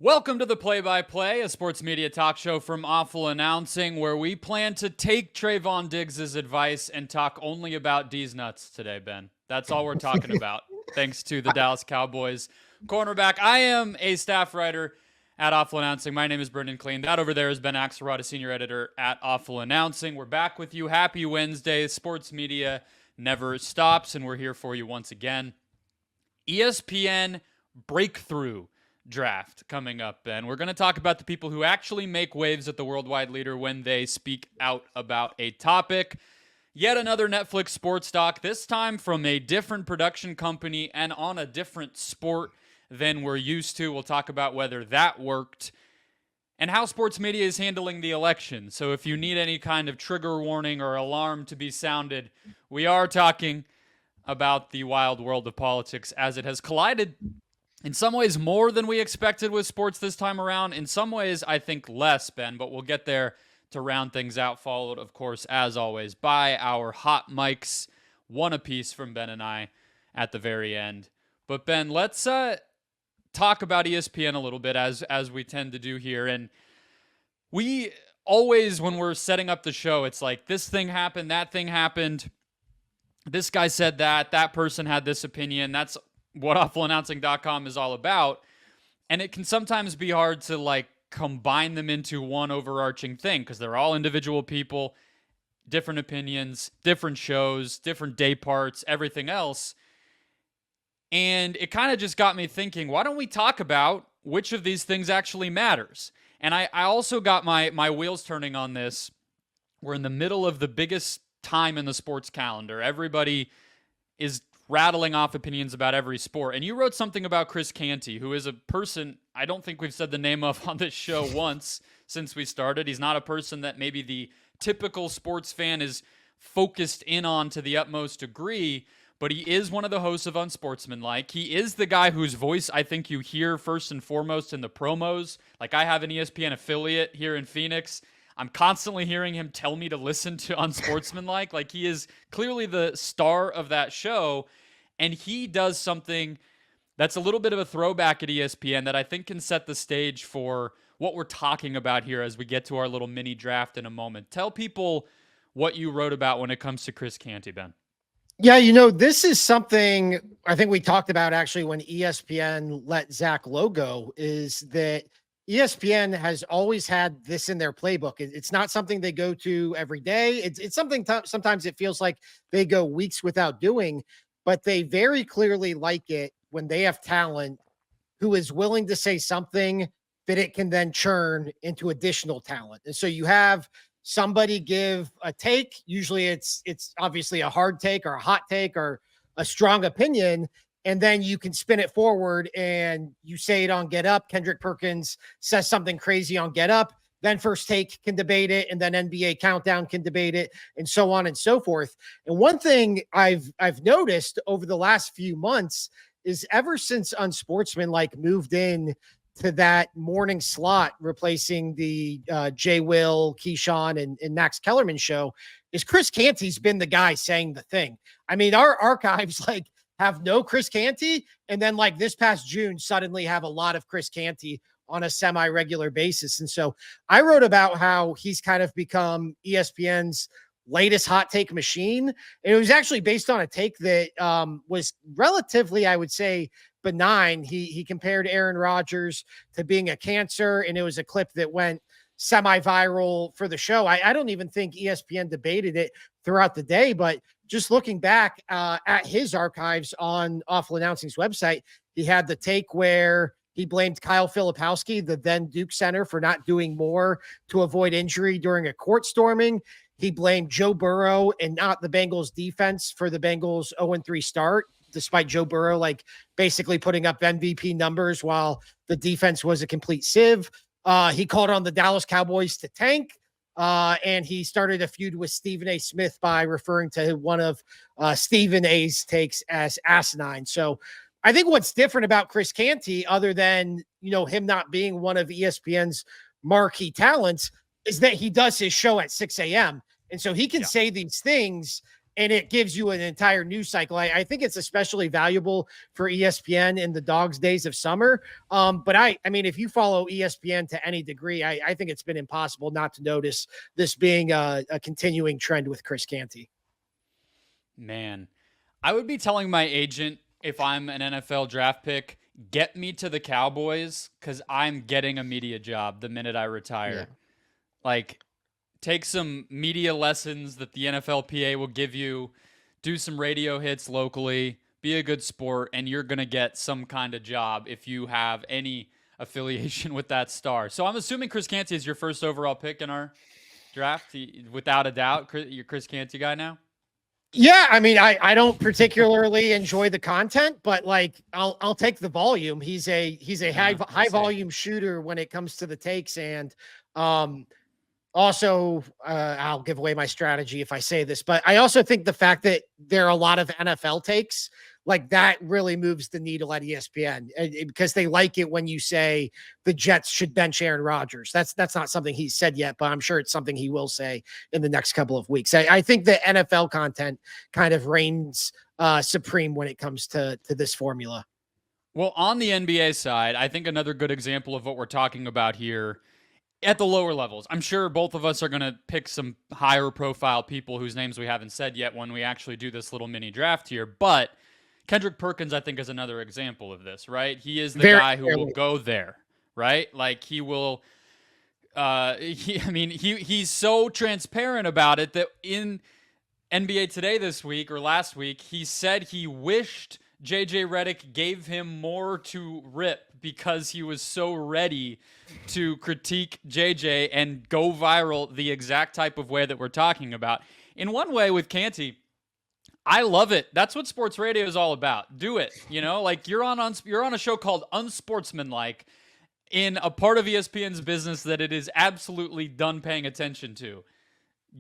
Welcome to the Play-by-Play, a sports media talk show from Awful Announcing, where we plan to take Trayvon Diggs' advice and talk only about D's nuts today, Ben. That's all we're talking about, thanks to the Dallas Cowboys cornerback. I am a staff writer at Awful Announcing. My name is Brendon Kleen. That over there has been Axelrod, a senior editor at Awful Announcing. We're back with you. Happy Wednesday. Sports media never stops, and we're here for you once again. ESPN Breakthrough Draft coming up, Ben. We're going to talk about the people who actually make waves at the worldwide leader when they speak out about a topic. Yet another Netflix sports doc, this time from a different production company and on a different sport than we're used to. We'll talk about whether that worked and how sports media is handling the election. So if you need any kind of trigger warning or alarm to be sounded, we are talking about the wild world of politics as it has collided in some ways more than we expected with sports this time around. In some ways, I think less, Ben, but we'll get there to round things out, followed, of course, as always, by our hot mics, one apiece from Ben and I at the very end. But, Ben, let's talk about ESPN a little bit, as we tend to do here. And we always, when we're setting up the show, it's like, this thing happened, that thing happened, this guy said that person had this opinion. That's what awfulannouncing.com is all about. And it can sometimes be hard to combine them into one overarching thing because they're all individual people, different opinions, different shows, different day parts, everything else. And it kind of just got me thinking, why don't we talk about which of these things actually matters? And I also got my wheels turning on this. We're in the middle of the biggest time in the sports calendar. Everybody is rattling off opinions about every sport. And you wrote something about Chris Canty, who is a person I don't think we've said the name of on this show once since we started. He's not a person that maybe the typical sports fan is focused in on to the utmost degree, but he is one of the hosts of Unsportsmanlike. He is the guy whose voice I think you hear first and foremost in the promos. Like, I have an ESPN affiliate here in Phoenix. I'm constantly hearing him tell me to listen to Unsportsmanlike. Like, he is clearly the star of that show, and he does something that's a little bit of a throwback at ESPN that I think can set the stage for what we're talking about here as we get to our little mini draft in a moment. Tell people what you wrote about when it comes to Chris Canty, Ben. Yeah, this is something I think we talked about actually when ESPN let Zach Lowe go, is that ESPN has always had this in their playbook. It's not something they go to every day. It's something sometimes it feels like they go weeks without doing, but they very clearly like it when they have talent who is willing to say something that it can then churn into additional talent. And so you have somebody give a take. Usually it's obviously a hard take or a hot take or a strong opinion. And then you can spin it forward and you say it on Get Up. Kendrick Perkins says something crazy on Get Up. Then First Take can debate it. And then NBA Countdown can debate it, and so on and so forth. And one thing I've noticed over the last few months is ever since Unsportsmanlike moved in to that morning slot, replacing the Jay Will, Keyshawn, and Max Kellerman show, is Chris Canty's been the guy saying the thing. I mean, our archives have no Chris Canty, and then this past June suddenly have a lot of Chris Canty on a semi-regular basis. And so I wrote about how he's kind of become ESPN's latest hot take machine. And it was actually based on a take that was relatively, I would say, benign. He compared Aaron Rodgers to being a cancer, and it was a clip that went semi-viral for the show. I don't even think ESPN debated it throughout the day, but just looking back at his archives on Awful Announcing's website, he had the take where he blamed Kyle Filipowski, the then Duke center, for not doing more to avoid injury during a court storming. He blamed Joe Burrow and not the Bengals defense for the Bengals 0-3 start, despite Joe Burrow basically putting up MVP numbers while the defense was a complete sieve. He called on the Dallas Cowboys to tank. And he started a feud with Stephen A. Smith by referring to one of Stephen A.'s takes as asinine. So I think what's different about Chris Canty, other than, him not being one of ESPN's marquee talents, is that he does his show at 6 a.m. And so he can say these things and it gives you an entire news cycle. I think it's especially valuable for ESPN in the dog's days of summer. But I mean, if you follow ESPN to any degree, I think it's been impossible not to notice this being a continuing trend with Chris Canty. Man, I would be telling my agent if I'm an NFL draft pick, get me to the Cowboys because I'm getting a media job the minute I retire. Yeah. Like, take some media lessons that the NFLPA will give you, do some radio hits locally, be a good sport, and you're going to get some kind of job if you have any affiliation with that star. So I'm assuming Chris Canty is your first overall pick in our draft, without a doubt. You're Chris Canty guy now? Yeah, I mean, I don't particularly enjoy the content, but like I'll take the volume. He's a high volume shooter when it comes to the takes, and also I'll give away my strategy if I say this, but I also think the fact that there are a lot of NFL takes like that really moves the needle at ESPN because they like it when you say the Jets should bench Aaron Rodgers. That's not something he's said yet, but I'm sure it's something he will say in the next couple of weeks. I think the NFL content kind of reigns supreme when it comes to this formula. Well, on the NBA side, I think another good example of what we're talking about here at the lower levels. I'm sure both of us are going to pick some higher profile people whose names we haven't said yet when we actually do this little mini draft here, but Kendrick Perkins, I think, is another example of this, right? He is the guy who will go there, right? Like he will. He's so transparent about it that in NBA Today this week or last week, he said he wished JJ Redick gave him more to rip because he was so ready to critique JJ and go viral the exact type of way that we're talking about. In one way, with Canty, I love it. That's what sports radio is all about. Do it. Like you're on a show called Unsportsmanlike in a part of ESPN's business that it is absolutely done paying attention to.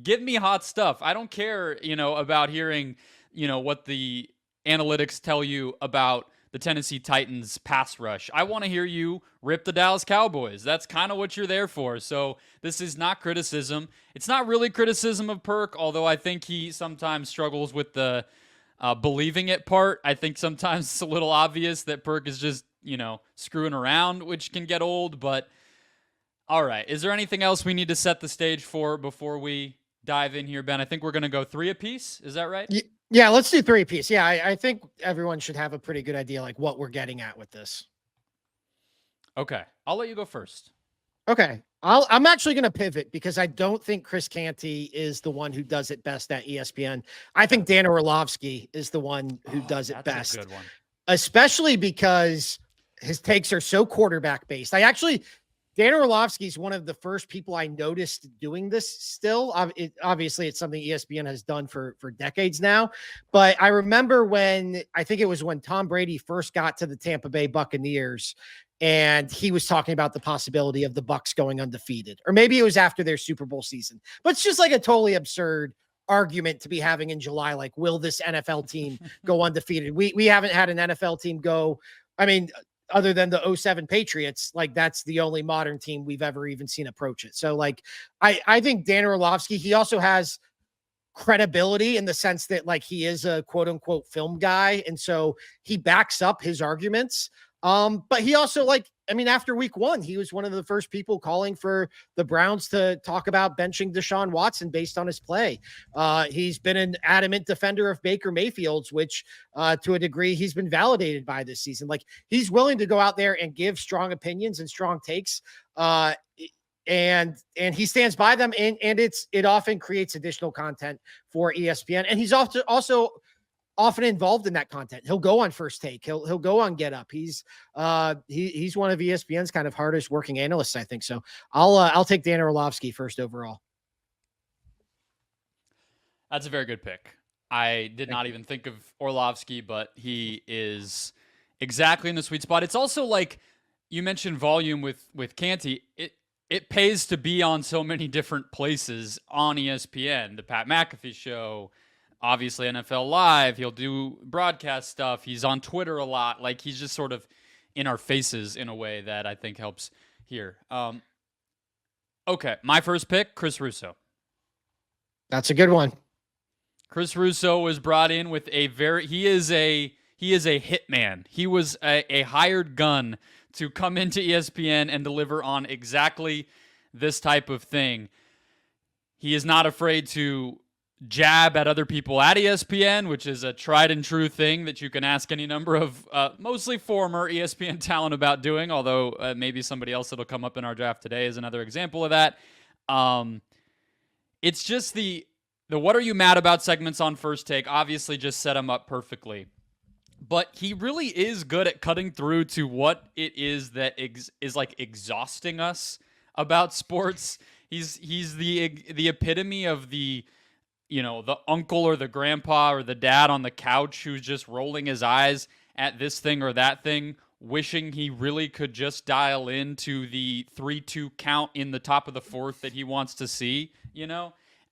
Give me hot stuff. I don't care, about hearing, what the analytics tell you about the Tennessee Titans pass rush. I want to hear you rip the Dallas Cowboys. That's kind of what you're there for. So this is not criticism. It's not really criticism of Perk, although I think he sometimes struggles with the believing it part. I think sometimes it's a little obvious that Perk is just, screwing around, which can get old. But all right, is there anything else we need to set the stage for before we dive in here, Ben? I think we're going to go 3 apiece. Is that right? Yeah, let's do 3 apiece. Yeah, I think everyone should have a pretty good idea like what we're getting at with this. Okay, I'll let you go first. Okay, I'm actually going to pivot because I don't think Chris Canty is the one who does it best at ESPN. I think Dan Orlovsky is the one who does it best. That's a good one. Especially because his takes are so quarterback based. Dan Orlovsky is one of the first people I noticed doing this still. Obviously, it's something ESPN has done for decades now. But I remember when Tom Brady first got to the Tampa Bay Buccaneers and he was talking about the possibility of the Bucs going undefeated. Or maybe it was after their Super Bowl season. But it's just like a totally absurd argument to be having in July. Like, will this NFL team go undefeated? We haven't had an NFL team go, other than the 2007 Patriots, like that's the only modern team we've ever even seen approach it. So like, I think Dan Orlovsky, he also has credibility in the sense that like he is a quote unquote film guy. And so he backs up his arguments. But he also after week 1, he was one of the first people calling for the Browns to talk about benching Deshaun Watson based on his play. He's been an adamant defender of Baker Mayfield's, which to a degree he's been validated by this season. Like he's willing to go out there and give strong opinions and strong takes. And he stands by them and it often creates additional content for ESPN. And he's also often involved in that content. He'll go on First Take. He'll go on Get Up. He's one of ESPN's kind of hardest working analysts, I think. So I'll take Dan Orlovsky first overall. That's a very good pick. I did not even think of Orlovsky, but he is exactly in the sweet spot. It's also like you mentioned volume with Canty. It pays to be on so many different places on ESPN. The Pat McAfee Show, obviously NFL Live. He'll do broadcast stuff. He's on Twitter a lot. Like he's just sort of in our faces in a way that I think helps here. Okay, my first pick, Chris Russo. That's a good one. Chris Russo was brought in with he is a hitman. He was a hired gun to come into ESPN and deliver on exactly this type of thing. He is not afraid to jab at other people at ESPN, which is a tried and true thing that you can ask any number of mostly former ESPN talent about doing, although maybe somebody else that'll come up in our draft today is another example of that. It's just the what are you mad about segments on First Take obviously just set him up perfectly. But he really is good at cutting through to what it is that is like exhausting us about sports. He's the epitome of the uncle or the grandpa or the dad on the couch who's just rolling his eyes at this thing or that thing, wishing he really could just dial into the 3-2 count in the top of the fourth that he wants to see,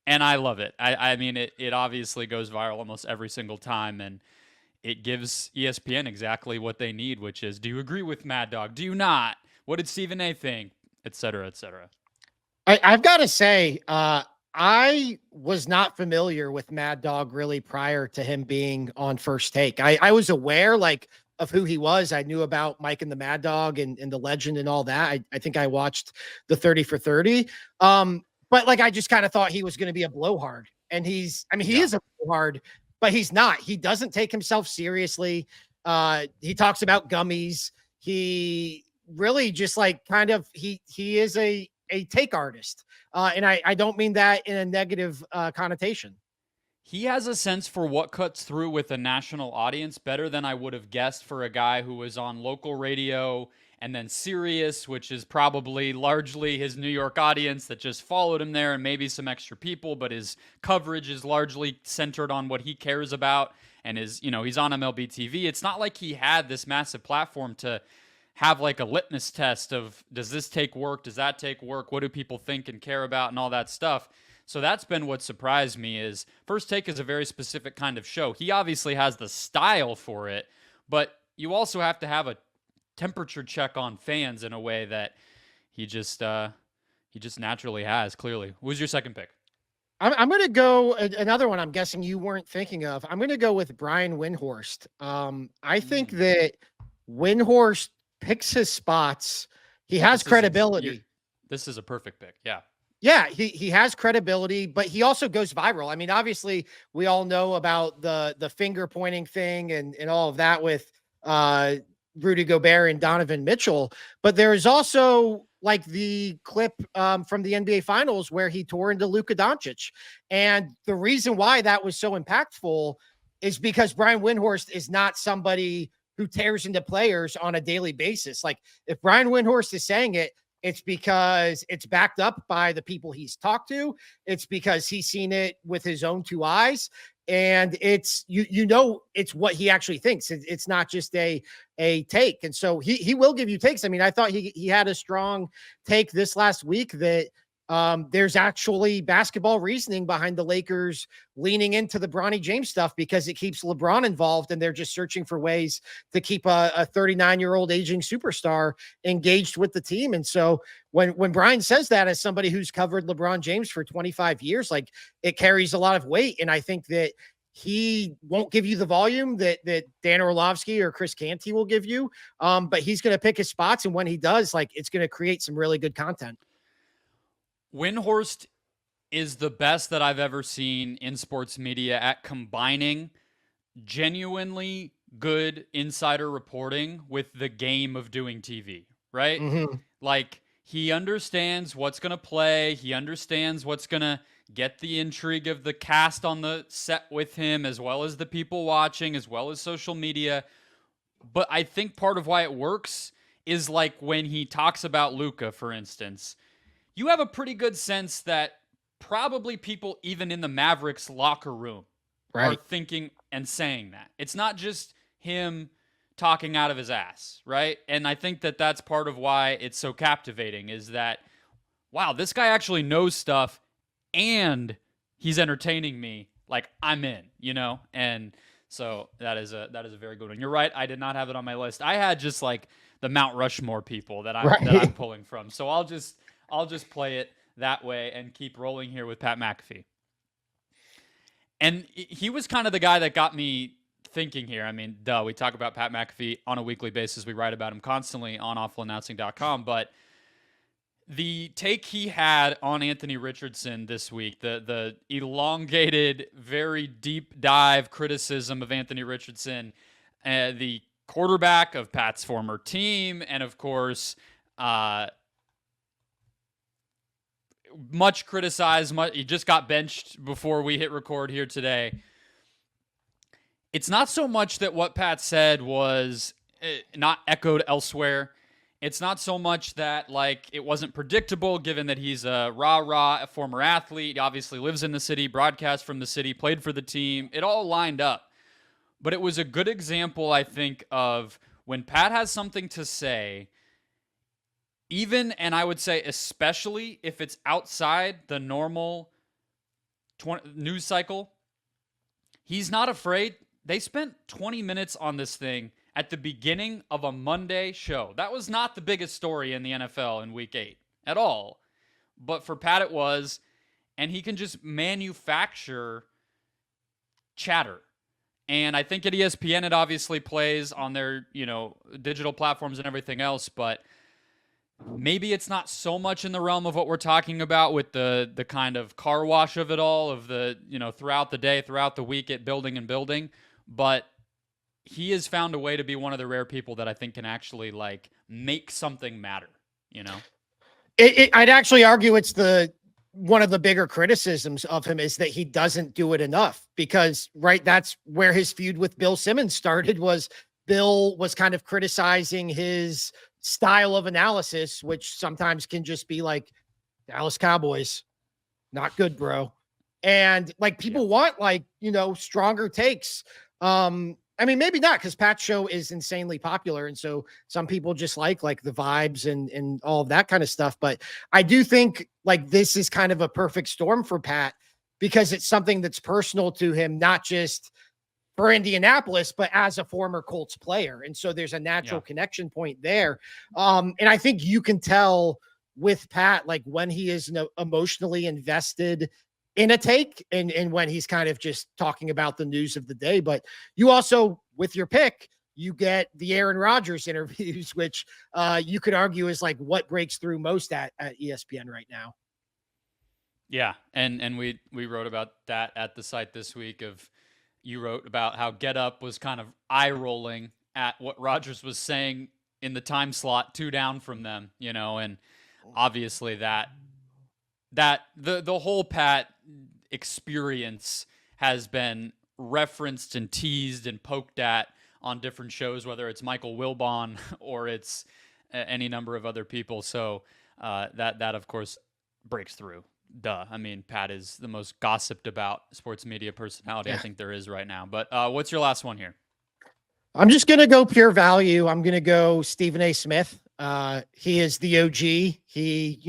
And I love it. I mean, it obviously goes viral almost every single time, and it gives ESPN exactly what they need, which is, do you agree with Mad Dog? Do you not? What did Stephen A. think? Et cetera, et cetera. I've got to say, I was not familiar with Mad Dog really prior to him being on First Take. I was aware of who he was. I knew about Mike and the Mad Dog and the legend and all that. I think I watched the 30 for 30. But I just kind of thought he was going to be a blowhard, and he is a blowhard, but he's not. He doesn't take himself seriously. He talks about gummies. He really just he is a take artist. And I don't mean that in a negative connotation. He has a sense for what cuts through with a national audience better than I would have guessed for a guy who was on local radio and then Sirius, which is probably largely his New York audience that just followed him there and maybe some extra people, but his coverage is largely centered on what he cares about and he's on MLB TV. It's not like he had this massive platform to have a litmus test of, does this take work? Does that take work? What do people think and care about and all that stuff? So that's been what surprised me is First Take is a very specific kind of show. He obviously has the style for it, but you also have to have a temperature check on fans in a way that he just naturally has, clearly. Who's your second pick? I'm going to go another one I'm guessing you weren't thinking of. I'm going to go with Brian Windhorst. I think that Windhorst picks his spots. He has credibility. This is a perfect pick. Yeah. Yeah, he has credibility, but he also goes viral. I mean, obviously, we all know about the finger pointing thing and all of that with Rudy Gobert and Donovan Mitchell. But there is also the clip from the NBA Finals where he tore into Luka Doncic. And the reason why that was so impactful is because Brian Windhorst is not somebody who tears into players on a daily basis. If Brian Windhorst is saying it, it's because it's backed up by the people he's talked to. It's because he's seen it with his own two eyes. And it's, it's what he actually thinks. It's not just a take. And so he will give you takes. I mean, I thought he had a strong take this last week that there's actually basketball reasoning behind the Lakers leaning into the Bronny James stuff because it keeps LeBron involved and they're just searching for ways to keep a 39-year-old aging superstar engaged with the team. And so when Brian says that, as somebody who's covered LeBron James for 25 years, it carries a lot of weight. And I think that he won't give you the volume that Dan Orlovsky or Chris Canty will give you. But he's going to pick his spots. And when he does, it's going to create some really good content. Windhorst is the best that I've ever seen in sports media at combining genuinely good insider reporting with the game of doing TV, right? Mm-hmm. He understands what's going to play. He understands what's going to get the intrigue of the cast on the set with him, as well as the people watching, as well as social media. But I think part of why it works is when he talks about Luka, for instance, you have a pretty good sense that probably people even in the Mavericks locker room are thinking and saying that. It's not just him talking out of his ass, right? And I think that that's part of why it's so captivating is that, wow, this guy actually knows stuff and he's entertaining me. I'm in, And so that is a very good one. You're right. I did not have it on my list. I had just the Mount Rushmore people that I'm pulling from. So I'll just play it that way and keep rolling here with Pat McAfee. And he was kind of the guy that got me thinking here. I mean, we talk about Pat McAfee on a weekly basis. We write about him constantly on awfulannouncing.com, but the take he had on Anthony Richardson this week, the elongated, very deep dive criticism of Anthony Richardson, the quarterback of Pat's former team, and of course, much criticized. He just got benched before we hit record here today. It's not so much that what Pat said was not echoed elsewhere. It's not so much that like it wasn't predictable, given that he's a a former athlete. He obviously lives in the city, broadcast from the city, played for the team. It all lined up. But it was a good example, I think, of when Pat has something to say, even, and I would say especially if it's outside the normal news cycle, he's not afraid. They spent 20 minutes on this thing at the beginning of a Monday show. That was not the biggest story in the NFL in week 8 at all. But for Pat, it was. And he can just manufacture chatter. And I think at ESPN, it obviously plays on their, digital platforms and everything else. But maybe it's not so much in the realm of what we're talking about with the kind of car wash of it all, of the, throughout the day, throughout the week, it building and building. But he has found a way to be one of the rare people that I think can actually like make something matter, I'd actually argue it's one of the bigger criticisms of him is that he doesn't do it enough because, right, that's where his feud with Bill Simmons started. Was Bill was kind of criticizing his style of analysis, which sometimes can just be like Dallas Cowboys, not good, bro. And like people want like, stronger takes. I mean, maybe not because Pat's show is insanely popular. And so some people just like the vibes and all of that kind of stuff. But I do think like this is kind of a perfect storm for Pat because it's something that's personal to him, not just for Indianapolis, but as a former Colts player. And so there's a natural connection point there. And I think you can tell with Pat, like when he is emotionally invested in a take and when he's kind of just talking about the news of the day. But you also, with your pick, you get the Aaron Rodgers interviews, which you could argue is like what breaks through most at ESPN right now. Yeah. And we wrote about that at the site this week. You wrote about how Get Up was kind of eye rolling at what Rodgers was saying in the time slot 2 down from them, and obviously that the whole Pat experience has been referenced and teased and poked at on different shows, whether it's Michael Wilbon or it's any number of other people. So that of course breaks through. Duh. I mean, Pat is the most gossiped about sports media personality I think there is right now. But what's your last one here? I'm just going to go pure value. I'm going to go Stephen A. Smith. He is the OG. He,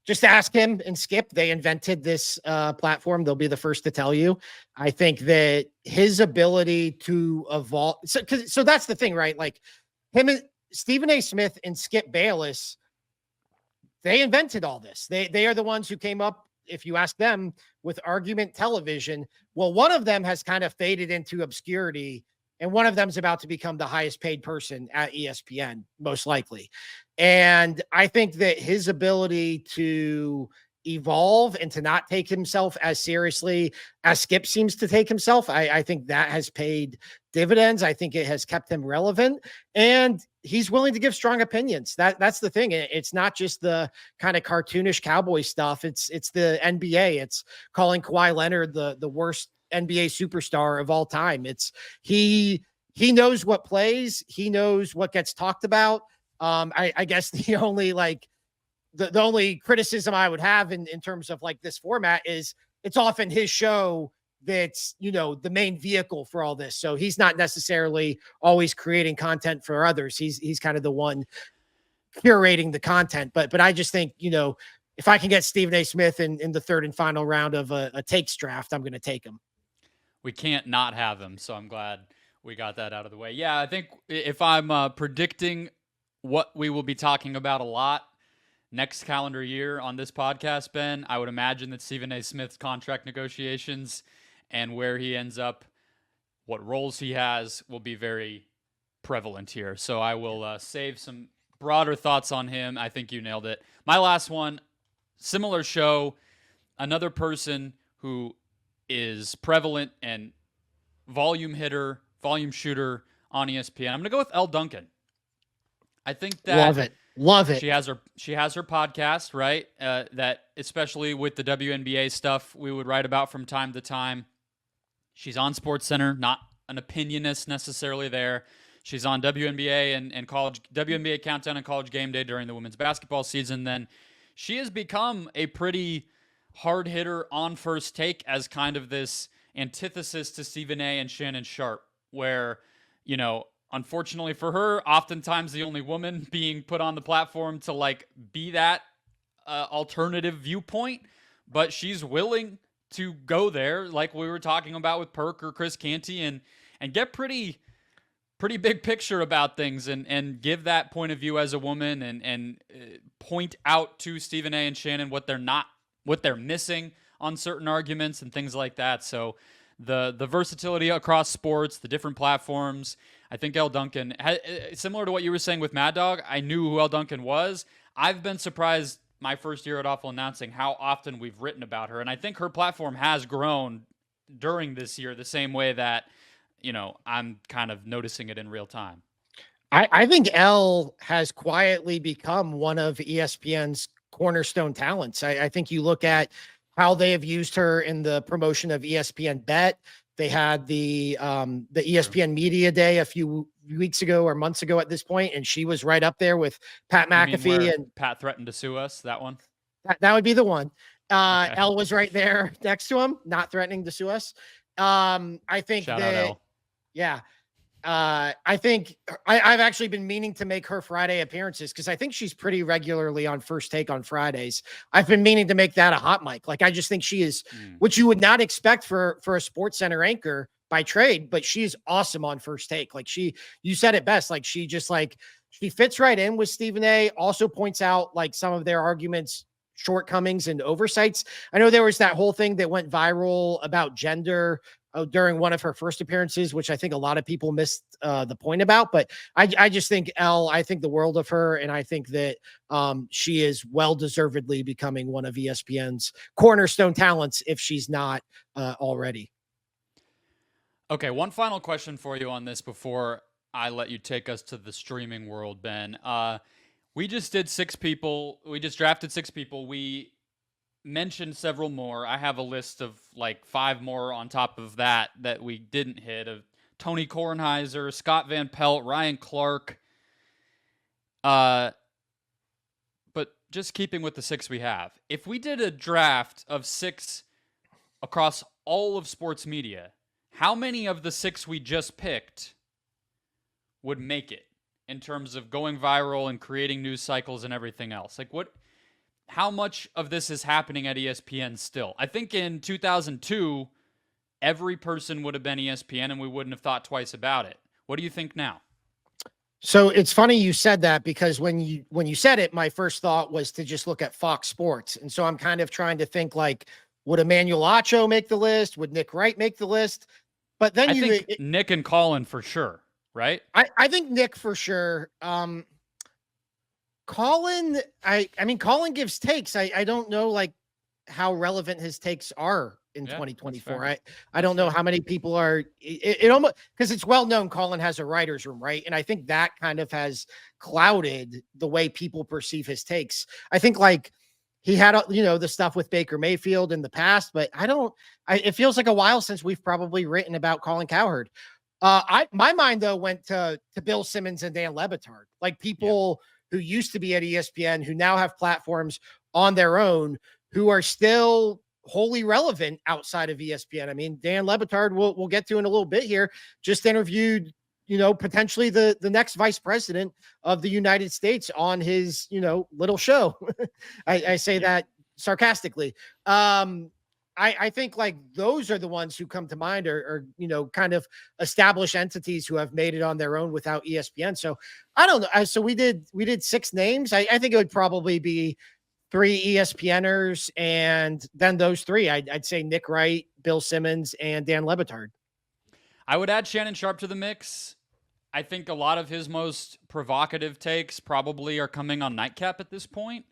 just ask him and Skip. They invented this platform. They'll be the first to tell you. I think that his ability to evolve. So that's the thing, right? Like him and Stephen A. Smith and Skip Bayless, they invented all this. They are the ones who came up, if you ask them, with argument television. Well, one of them has kind of faded into obscurity, and one of them is about to become the highest paid person at ESPN, most likely. And I think that his ability to evolve and to not take himself as seriously as Skip seems to take himself, I think that has paid dividends. I think it has kept him relevant, and he's willing to give strong opinions. That's the thing. It's not just the kind of cartoonish cowboy stuff. It's the NBA. It's calling Kawhi Leonard the worst NBA superstar of all time. It's he knows what plays. He knows what gets talked about. I guess the only criticism I would have in terms of like this format is it's often his show that's, the main vehicle for all this. So he's not necessarily always creating content for others. He's kind of the one curating the content. But I just think, if I can get Stephen A. Smith in the third and final round of a takes draft, I'm going to take him. We can't not have him. So I'm glad we got that out of the way. Yeah, I think if I'm predicting what we will be talking about a lot next calendar year on this podcast, Ben, I would imagine that Stephen A. Smith's contract negotiations and where he ends up, what roles he has, will be very prevalent here. So I will save some broader thoughts on him. I think you nailed it. My last one, similar show, another person who is prevalent and volume hitter, volume shooter on ESPN. I'm going to go with Elle Duncan. I think that Love it. She has her podcast, right? That especially with the WNBA stuff we would write about from time to time. She's on SportsCenter, not an opinionist necessarily there. She's on WNBA and college WNBA Countdown and College Game Day during the women's basketball season. Then she has become a pretty hard hitter on First Take as kind of this antithesis to Stephen A. and Shannon Sharpe, where, you know, unfortunately for her, oftentimes the only woman being put on the platform to like be that alternative viewpoint, but she's willing to go there, like we were talking about with Perk or Chris Canty, and get pretty big picture about things and give that point of view as a woman and point out to Stephen A. and Shannon what they're missing on certain arguments and things like that. So the versatility across sports, the different platforms. I think Elle Duncan, similar to what you were saying with Mad Dog, I knew who Elle Duncan was. I've been surprised my first year at Awful Announcing how often we've written about her. And I think her platform has grown during this year the same way that, you know, I'm kind of noticing it in real time. I think Elle has quietly become one of ESPN's cornerstone talents. I think you look at how they have used her in the promotion of ESPN Bet. They had the ESPN Media Day a few weeks ago or months ago at this point, and she was right up there with Pat McAfee. And Pat threatened to sue us, that one? That would be the one. Okay. Elle was right there next to him, not threatening to sue us. I think Shout out Elle. Yeah. I think I've actually been meaning to make her Friday appearances because I think she's pretty regularly on First Take on Fridays. I've been meaning to make that a hot mic. Like, I just think she is, which you would not expect for a SportsCenter anchor by trade, but she's awesome on First Take. Like, you said it best. Like, she fits right in with Stephen A. Also points out like some of their arguments, shortcomings and oversights. I know there was that whole thing that went viral about gender during one of her first appearances, which I think a lot of people missed the point about. But I just think I think the world of her, and I think that she is well-deservedly becoming one of ESPN's cornerstone talents if she's not already. Okay, one final question for you on this before I let you take us to the streaming world, Ben. We just did 6 people. We just drafted 6 people. We mentioned several more. I have a list of like 5 more on top of that we didn't hit, of Tony Kornheiser, Scott Van Pelt, Ryan Clark. But just keeping with the 6 we have, if we did a draft of 6 across all of sports media, how many of the 6 we just picked would make it in terms of going viral and creating news cycles and everything else? Like, how much of this is happening at ESPN still? I think in 2002, every person would have been ESPN and we wouldn't have thought twice about it. What do you think now? So it's funny you said that, because when you said it, my first thought was to just look at Fox Sports. And so I'm kind of trying to think, like, would Emmanuel Acho make the list? Would Nick Wright make the list? But then I think Nick and Colin for sure, right? I think Nick for sure. Colin, I mean, Colin gives takes. I don't know like how relevant his takes are in 2024. I don't know how many people are it almost, because it's well known Colin has a writer's room, right? And I think that kind of has clouded the way people perceive his takes. I think like he had, the stuff with Baker Mayfield in the past, but it feels like a while since we've probably written about Colin Cowherd. My mind though went to Bill Simmons and Dan Le Batard, like people who used to be at ESPN, who now have platforms on their own, who are still wholly relevant outside of ESPN. I mean, Dan Le Batard, we'll get to in a little bit here, just interviewed, potentially the next vice president of the United States on his, little show. I say that sarcastically. I think like those are the ones who come to mind are, kind of established entities who have made it on their own without ESPN. So I don't know. So we did 6 names. I think it would probably be 3 ESPNers, and then those 3, I'd say Nick Wright, Bill Simmons, and Dan Le Batard. I would add Shannon Sharpe to the mix. I think a lot of his most provocative takes probably are coming on Nightcap at this point,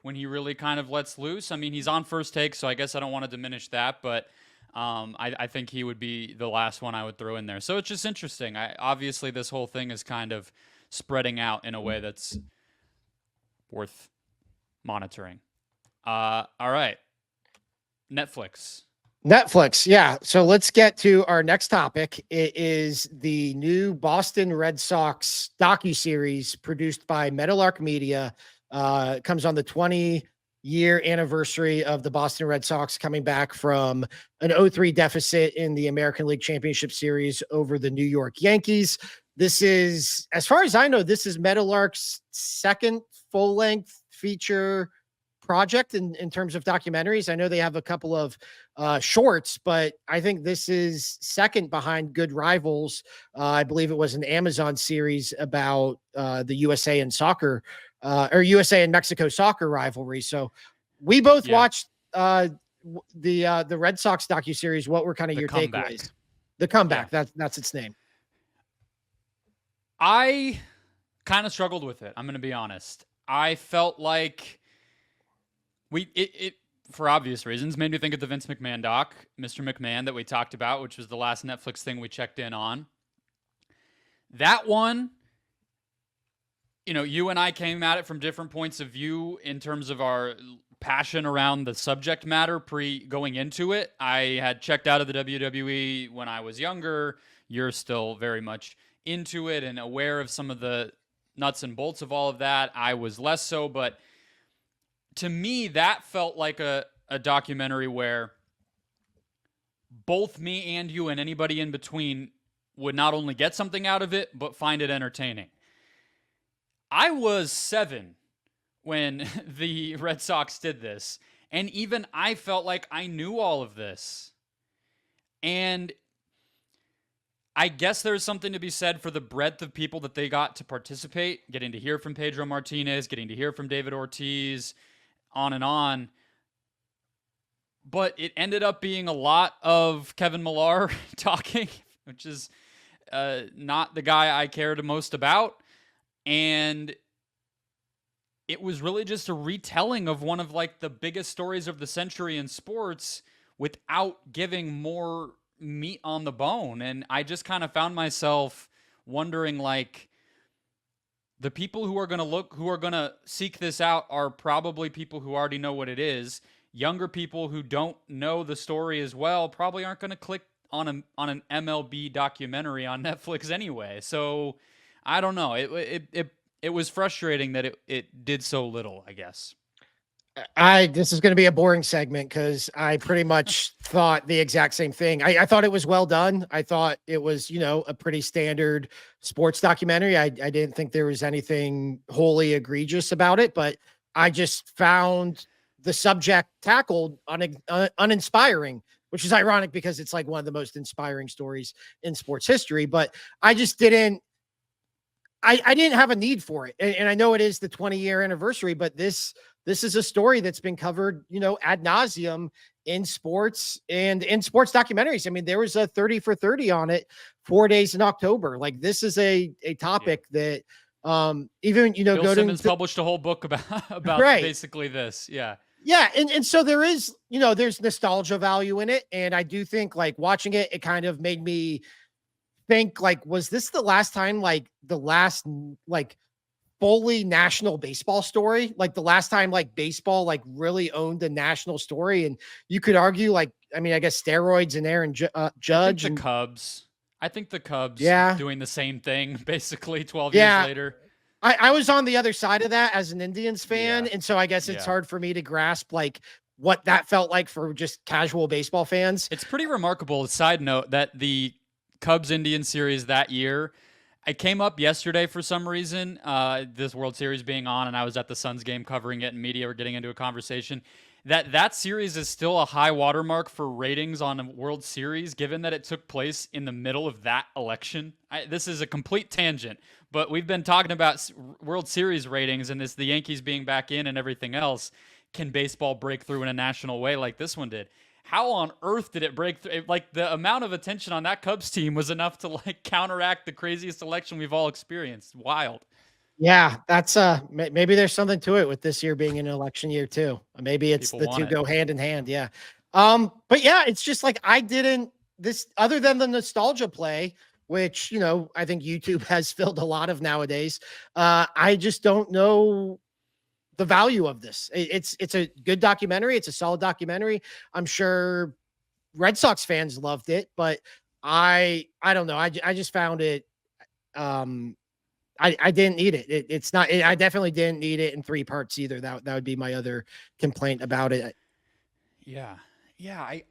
when he really kind of lets loose. I mean, he's on First Take, so I guess I don't want to diminish that, but I think he would be the last one I would throw in there. So it's just interesting. Obviously, this whole thing is kind of spreading out in a way that's worth monitoring. All right. Netflix. Yeah. So let's get to our next topic. It is the new Boston Red Sox docuseries produced by Meadowlark Media. It comes on the 20-year anniversary of the Boston Red Sox coming back from an 0-3 deficit in the American League Championship Series over the New York Yankees. This is, as far as I know, this is Meadowlark's second full-length feature project in terms of documentaries. I know they have a couple of shorts, but I think this is second behind Good Rivals. I believe it was an Amazon series about the USA and soccer or USA and Mexico soccer rivalry. So we both watched the Red Sox docuseries. What were kind of your takeaways? The Comeback. Yeah. That's its name. I kind of struggled with it. I'm going to be honest. I felt like it for obvious reasons made me think of the Vince McMahon doc, Mr. McMahon, that we talked about, which was the last Netflix thing we checked in on. That one, you and I came at it from different points of view in terms of our passion around the subject matter going into it. I had checked out of the WWE when I was younger. You're still very much into it and aware of some of the nuts and bolts of all of that. I was less so, but to me, that felt like a documentary where both me and you and anybody in between would not only get something out of it, but find it entertaining. I was 7 when the Red Sox did this, and even I felt like I knew all of this. And I guess there's something to be said for the breadth of people that they got to participate, getting to hear from Pedro Martinez, getting to hear from David Ortiz, on and on. But it ended up being a lot of Kevin Millar talking, which is not the guy I cared most about. And it was really just a retelling of one of like the biggest stories of the century in sports without giving more meat on the bone. And I just kind of found myself wondering, like, the people who are going to seek this out are probably people who already know what it is. Younger people who don't know the story as well probably aren't going to click on an MLB documentary on Netflix anyway. So I don't know. It was frustrating that it did so little, I guess. This is going to be a boring segment because I pretty much thought the exact same thing. I thought it was well done. I thought it was, a pretty standard sports documentary. I didn't think there was anything wholly egregious about it, but I just found the subject tackled uninspiring, which is ironic because it's like one of the most inspiring stories in sports history. But I just didn't. I didn't have a need for it. And I know it is the 20-year anniversary, but this is a story that's been covered, ad nauseum in sports and in sports documentaries. I mean, there was a 30 for 30 on it 4 days in October. Like, this is a topic that even, Bill Simmons published a whole book about right. basically this. Yeah. Yeah. And so there is, there's nostalgia value in it. And I do think, like, watching it, it kind of made me think, like, was this the last time, like the last, like, fully national baseball story, like the last time like baseball like really owned a national story? And you could argue, like, I mean, I guess steroids and Aaron Judge and Cubs. I think the Cubs doing the same thing basically 12 years later. I was on the other side of that as an Indians fan. And so I guess it's hard for me to grasp like what that felt like for just casual baseball fans. It's pretty remarkable, side note, that the Cubs Indians series that year It came up yesterday for some reason, this World Series being on, and I was at the Suns game covering it, and media were getting into a conversation. That series is still a high watermark for ratings on a World Series, given that it took place in the middle of that election. This is a complete tangent, but we've been talking about World Series ratings and the Yankees being back in and everything else. Can baseball break through in a national way like this one did? How on earth did it break through? Like, the amount of attention on that Cubs team was enough to like counteract the craziest election we've all experienced. Wild. Yeah, that's maybe there's something to it with this year being an election year too. Maybe it's People the two want it. go hand in hand. Yeah. But yeah, it's just like I didn't this other than the nostalgia play, which I think YouTube has filled a lot of nowadays. I just don't know the value of this. It's a good documentary. It's a solid documentary. I'm sure Red Sox fans loved it, but I don't know. I just found it. I didn't need it. It's not. I definitely didn't need it in 3 parts either. That would be my other complaint about it. Yeah.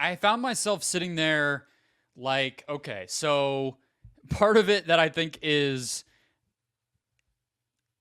I found myself sitting there like, okay, so part of it that I think is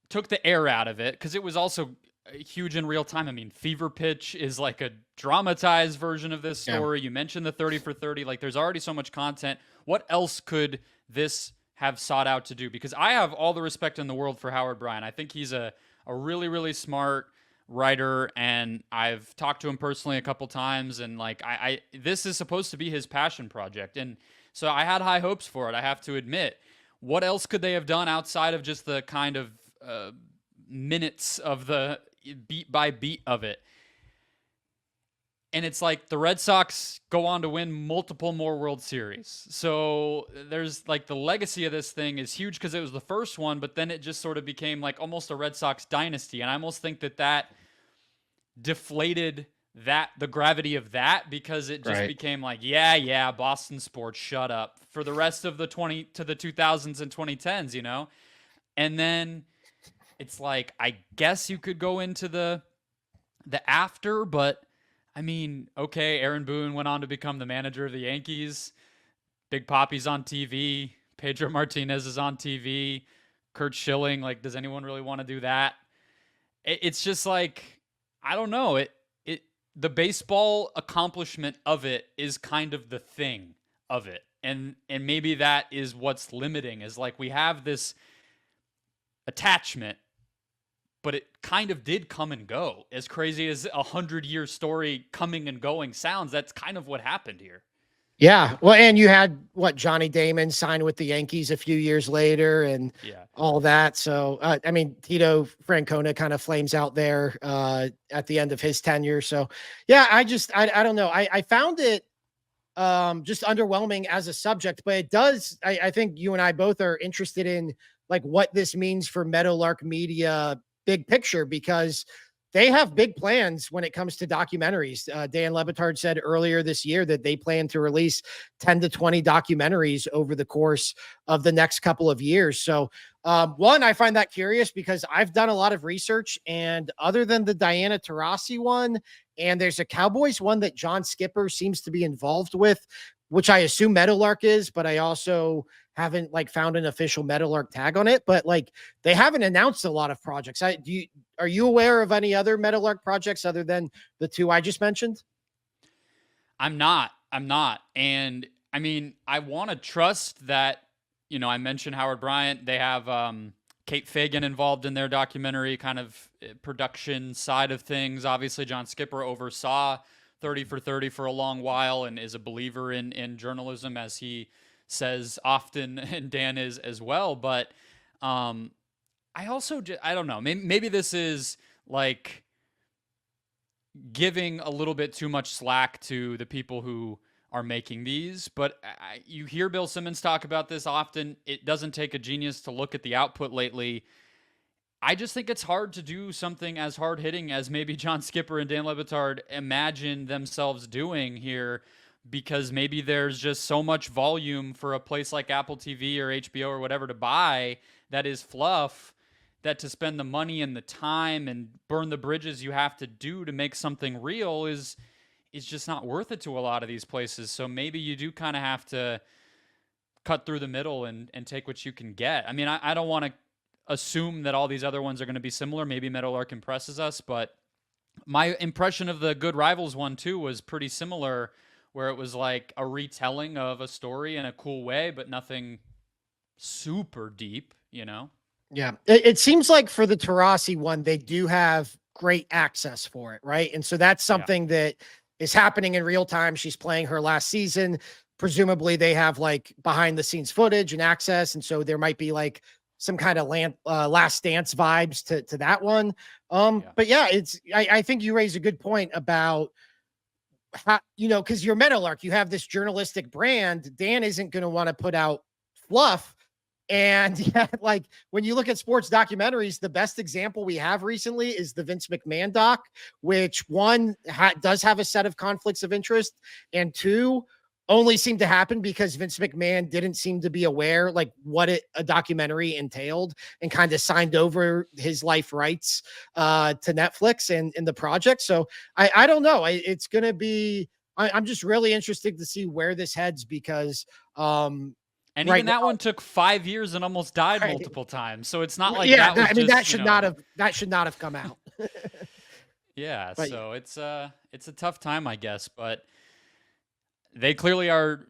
took the air out of it because it was also huge in real time. I mean, Fever Pitch is like a dramatized version of this story. Yeah. You mentioned the 30 for 30. Like, there's already so much content. What else could this have sought out to do? Because I have all the respect in the world for Howard Bryant. I think he's a really, really smart writer, and I've talked to him personally a couple times, and like I this is supposed to be his passion project, and so I had high hopes for it, I have to admit. What else could they have done outside of just the kind of minutes of the beat by beat of it? And it's like the Red Sox go on to win multiple more World Series. So there's like the legacy of this thing is huge because it was the first one, but then it just sort of became like almost a Red Sox dynasty. And I almost think that deflated the gravity of that, because it just became like, yeah, Boston sports, shut up, for the rest of the 2000s and 2010s, And then it's like, I guess you could go into the after, but I mean, okay, Aaron Boone went on to become the manager of the Yankees. Big Papi's on TV. Pedro Martinez is on TV. Kurt Schilling, like, does anyone really want to do that? It's just like, I don't know. The baseball accomplishment of it is kind of the thing of it. And maybe that is what's limiting, is like, we have this attachment, but it kind of did come and go. As crazy as 100-year story coming and going sounds, that's kind of what happened here. Yeah. Well, and you had Johnny Damon signed with the Yankees a few years later and all that. So, I mean, Tito Francona kind of flames out there at the end of his tenure. So yeah, I don't know. I found it just underwhelming as a subject, but it does. I think you and I both are interested in like what this means for Meadowlark Media big picture, because they have big plans when it comes to documentaries. Dan Le Batard said earlier this year that they plan to release 10 to 20 documentaries over the course of the next couple of years. So one, I find that curious because I've done a lot of research, and other than the Diana Taurasi one, and there's a Cowboys one that John Skipper seems to be involved with, which I assume Meadowlark is, but I also haven't like found an official Meadowlark tag on it. But like, they haven't announced a lot of projects. Are you aware of any other Meadowlark projects other than the 2 I just mentioned? I'm not. And I mean, I want to trust that, I mentioned Howard Bryant. They have Kate Fagan involved in their documentary kind of production side of things. Obviously, John Skipper oversaw 30 for 30 for a long while and is a believer in journalism, as he says often, and Dan is as well. But I also I don't know, maybe this is like giving a little bit too much slack to the people who are making these, but you hear Bill Simmons talk about this often. It doesn't take a genius to look at the output lately. I just think it's hard to do something as hard hitting as maybe John Skipper and Dan Le Batard imagine themselves doing here, because maybe there's just so much volume for a place like Apple TV or HBO or whatever to buy that is fluff, that to spend the money and the time and burn the bridges you have to do to make something real is just not worth it to a lot of these places. So maybe you do kind of have to cut through the middle and take what you can get. I mean, I don't want to assume that all these other ones are going to be similar. Maybe Meadowlark impresses us, but my impression of the Good Rivals one too was pretty similar, where it was like a retelling of a story in a cool way, but nothing super deep, you know? Yeah. It seems like for the Tarasi one, they do have great access for it, right? And so that's something that is happening in real time. She's playing her last season. Presumably they have like behind the scenes footage and access. And so there might be like some kind of last dance vibes to that one. But yeah, I think you raise a good point about how, cause you're Meadowlark, you have this journalistic brand. Dan isn't going to want to put out fluff. And yeah, like when you look at sports documentaries, the best example we have recently is the Vince McMahon doc, which one does have a set of conflicts of interest, and two only seemed to happen because Vince McMahon didn't seem to be aware like what a documentary entailed and kind of signed over his life rights to Netflix and the project. So I don't know. It's going to be, I'm just really interested to see where this heads because, and even that one took 5 years and almost died multiple times. So it's not like that should not have come out. Yeah. But, so it's a tough time, I guess, but they clearly are,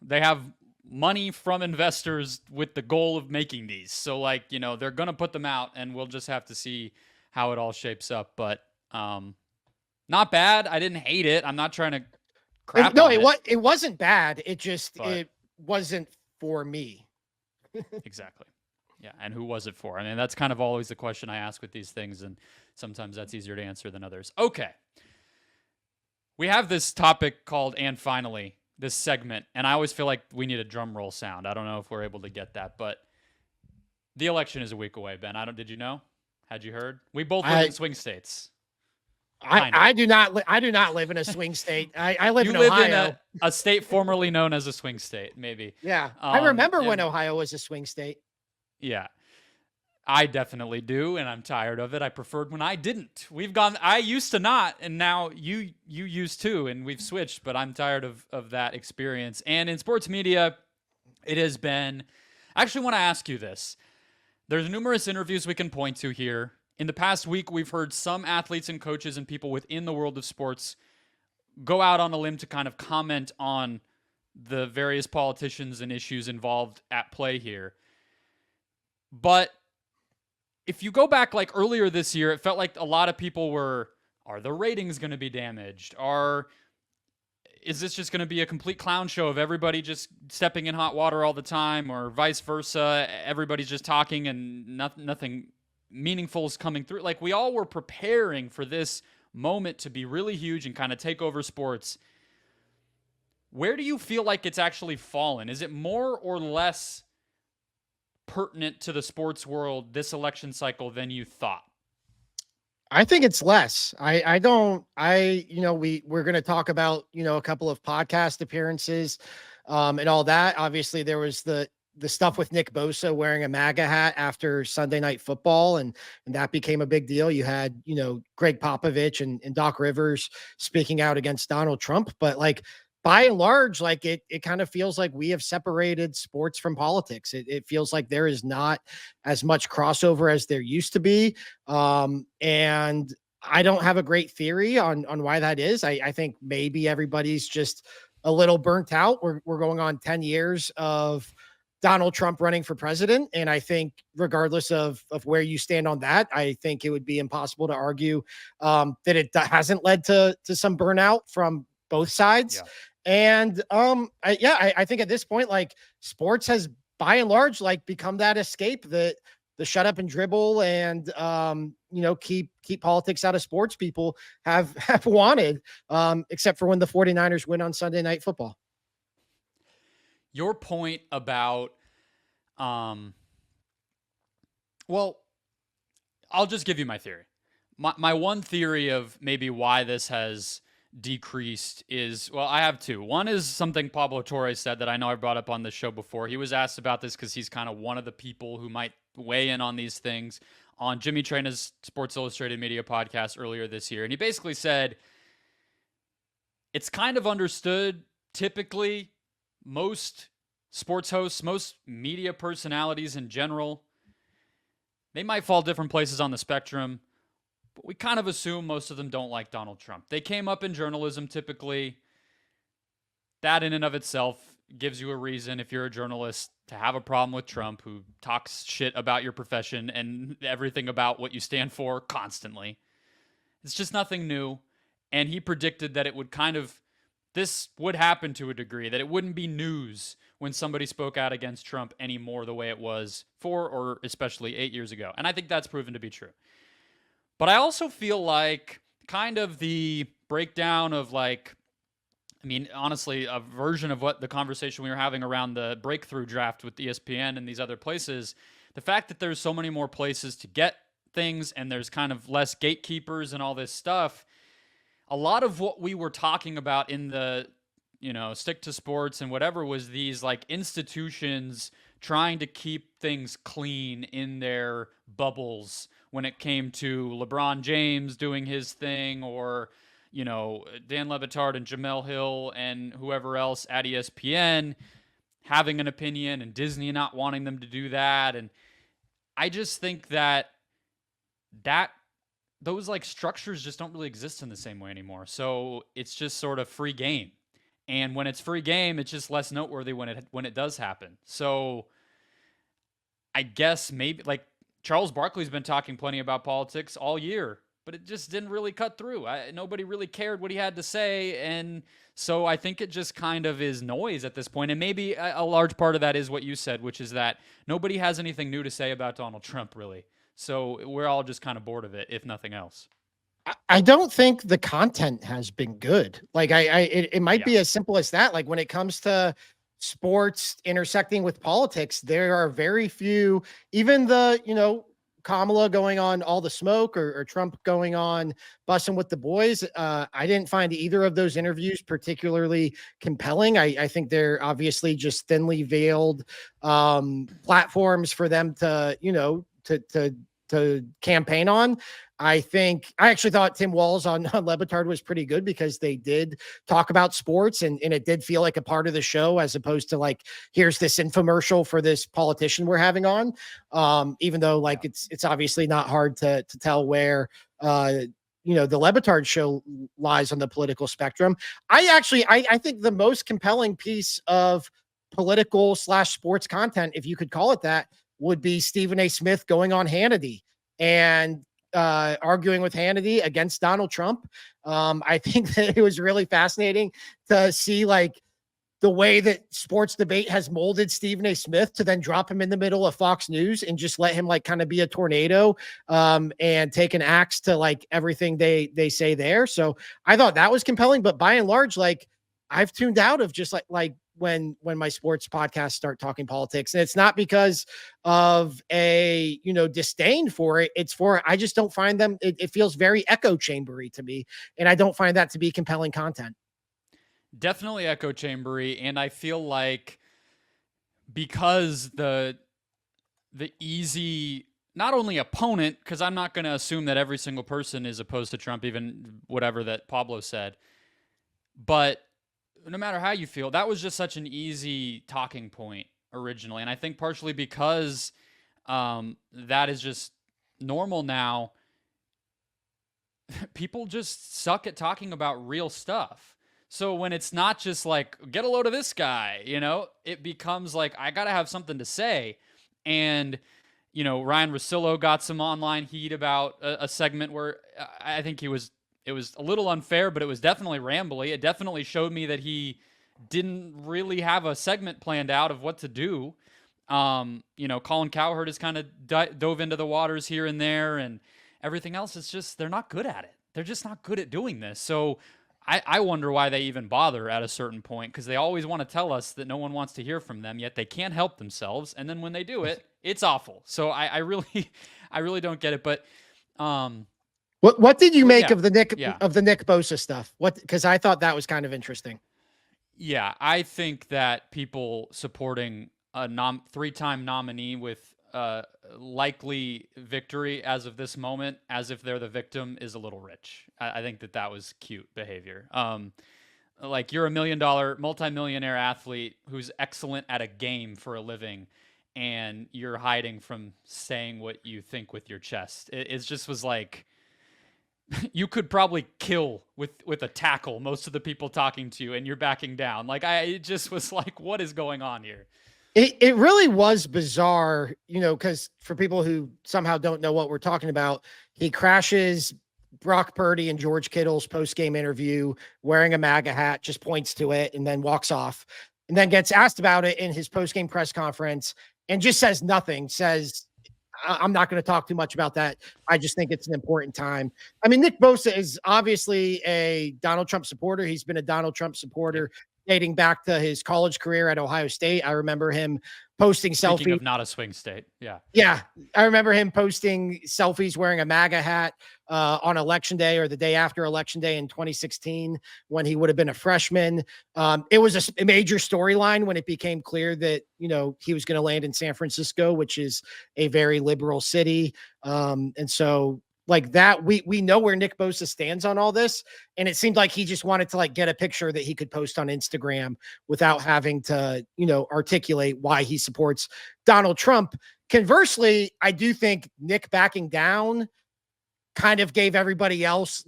they have money from investors with the goal of making these. So like, they're going to put them out and we'll just have to see how it all shapes up. But not bad. I didn't hate it. I'm not trying to crap on it. It wasn't bad. It just, it wasn't for me. Exactly. Yeah. And who was it for? I mean, that's kind of always the question I ask with these things. And sometimes that's easier to answer than others. Okay. We have this topic called And Finally, this segment. And I always feel like we need a drum roll sound. I don't know if we're able to get that, but the election is a week away, Ben. Did you know? Had you heard? We both live in swing states. I do not live in a swing state. I live in Ohio. You live in a state formerly known as a swing state, maybe. Yeah. I remember when Ohio was a swing state. Yeah. I definitely do, and I'm tired of it. I preferred when I didn't. I used to not, and now you used to, and we've switched, but I'm tired of that experience. And in sports media, it has been, I actually want to ask you this. There's numerous interviews we can point to here. In the past week, we've heard some athletes and coaches and people within the world of sports go out on a limb to kind of comment on the various politicians and issues involved at play here. But if you go back like earlier this year, it felt like a lot of people are the ratings going to be damaged? Is this just going to be a complete clown show of everybody just stepping in hot water all the time, or vice versa? Everybody's just talking and nothing meaningful is coming through. Like, we all were preparing for this moment to be really huge and kind of take over sports. Where do you feel like it's actually fallen? Is it more or less pertinent to the sports world this election cycle than you thought? I think it's less. We're going to talk about, a couple of podcast appearances and all that. Obviously there was the stuff with Nick Bosa wearing a MAGA hat after Sunday Night Football, and that became a big deal. You had, Greg Popovich and Doc Rivers speaking out against Donald Trump, but like, by and large, like it kind of feels like we have separated sports from politics. It feels like there is not as much crossover as there used to be. And I don't have a great theory on why that is. I think maybe everybody's just a little burnt out. We're going on 10 years of Donald Trump running for president. And I think regardless of where you stand on that, I think it would be impossible to argue that it hasn't led to some burnout from both sides. Yeah. And I think at this point, like, sports has by and large like become that escape that the shut up and dribble and keep politics out of sports people have wanted, except for when the 49ers win on Sunday Night Football. Your point about well, I'll just give you my theory. My one theory of maybe why this has decreased is, well, I have two. One is something Pablo Torres said that I know I brought up on the show before. He was asked about this because he's kind of one of the people who might weigh in on these things on Jimmy Traina's Sports Illustrated Media podcast earlier this year. And he basically said, it's kind of understood typically most sports hosts, most media personalities in general, they might fall different places on the spectrum, but we kind of assume most of them don't like Donald Trump. They came up in journalism typically. That in and of itself gives you a reason, if you're a journalist, to have a problem with Trump, who talks shit about your profession and everything about what you stand for constantly. It's just nothing new. And he predicted that this would happen to a degree, that it wouldn't be news when somebody spoke out against Trump anymore the way it was 4 or especially 8 years ago. And I think that's proven to be true. But I also feel like kind of the breakdown of honestly, a version of what the conversation we were having around the breakthrough draft with ESPN and these other places, the fact that there's so many more places to get things and there's kind of less gatekeepers and all this stuff, a lot of what we were talking about in the, stick to sports and whatever was these like institutions trying to keep things clean in their bubbles when it came to LeBron James doing his thing, or Dan Le Batard and Jamel Hill and whoever else at ESPN having an opinion and Disney not wanting them to do that. And I just think that those like structures just don't really exist in the same way anymore. So it's just sort of free game. And when it's free game, it's just less noteworthy when it does happen. So I guess maybe like Charles Barkley's been talking plenty about politics all year, but it just didn't really cut through. Nobody really cared what he had to say. And so I think it just kind of is noise at this point. And maybe a large part of that is what you said, which is that nobody has anything new to say about Donald Trump, really. So we're all just kind of bored of it, if nothing else. I don't think the content has been good. Like it might be as simple as that. Like when it comes to sports intersecting with politics, there are very few, even the, Kamala going on All the Smoke or Trump going on Bussin' with the Boys. I didn't find either of those interviews particularly compelling. I think they're obviously just thinly veiled platforms for them to, to campaign on. I actually thought Tim Walz on Le Batard was pretty good because they did talk about sports and it did feel like a part of the show as opposed to like, here's this infomercial for this politician we're having on. Even though like it's obviously not hard to tell where, the Le Batard show lies on the political spectrum. I think the most compelling piece of political / sports content, if you could call it that, would be Stephen A. Smith going on Hannity and arguing with Hannity against Donald Trump. I think that it was really fascinating to see like the way that sports debate has molded Stephen A. Smith to then drop him in the middle of Fox News and just let him like kind of be a tornado and take an axe to like everything they say there. So I thought that was compelling, but by and large, like I've tuned out of just like when my sports podcasts start talking politics, and it's not because of a disdain for it. It's for I just don't find them. It feels very echo chambery to me, and I don't find that to be compelling content. Definitely echo chambery, and I feel like because the easy not only opponent, because I'm not going to assume that every single person is opposed to Trump, even whatever that Pablo said, but no matter how you feel, that was just such an easy talking point originally. And I think partially because that is just normal now, people just suck at talking about real stuff. So when it's not just like, get a load of this guy, it becomes like, I got to have something to say. And, Ryan Russillo got some online heat about a segment where I think it was a little unfair, but it was definitely rambly. It definitely showed me that he didn't really have a segment planned out of what to do. Colin Cowherd has kind of dove into the waters here and there, and everything else is just, they're not good at it. They're just not good at doing this. So I wonder why they even bother at a certain point, because they always want to tell us that no one wants to hear from them, yet they can't help themselves. And then when they do it, it's awful. So I really don't get it. But what did you make of the Nick Bosa stuff? Because I thought that was kind of interesting. Yeah, I think that people supporting a 3-time nominee with likely victory as of this moment, as if they're the victim, is a little rich. I think that was cute behavior. Like, you're a $1 million multimillionaire athlete who's excellent at a game for a living, and you're hiding from saying what you think with your chest. It just was like, you could probably kill with a tackle most of the people talking to you, and you're backing down. Like, it just was like, what is going on here? It really was bizarre, because for people who somehow don't know what we're talking about, he crashes Brock Purdy and George Kittle's post-game interview wearing a MAGA hat, just points to it and then walks off, and then gets asked about it in his post-game press conference and just says nothing, says, I'm not going to talk too much about that. I just think it's an important time. I mean, Nick Bosa is obviously a Donald Trump supporter. He's been a Donald Trump supporter dating back to his college career at Ohio State. I remember him posting selfies. Speaking of not a swing state. Yeah. Yeah. I remember him posting selfies wearing a MAGA hat on election day or the day after election day in 2016 when he would have been a freshman. It was a major storyline when it became clear that, he was going to land in San Francisco, which is a very liberal city. And so like that, we know where Nick Bosa stands on all this. And it seemed like he just wanted to get a picture that he could post on Instagram without having to, articulate why he supports Donald Trump. Conversely, I do think Nick backing down kind of gave everybody else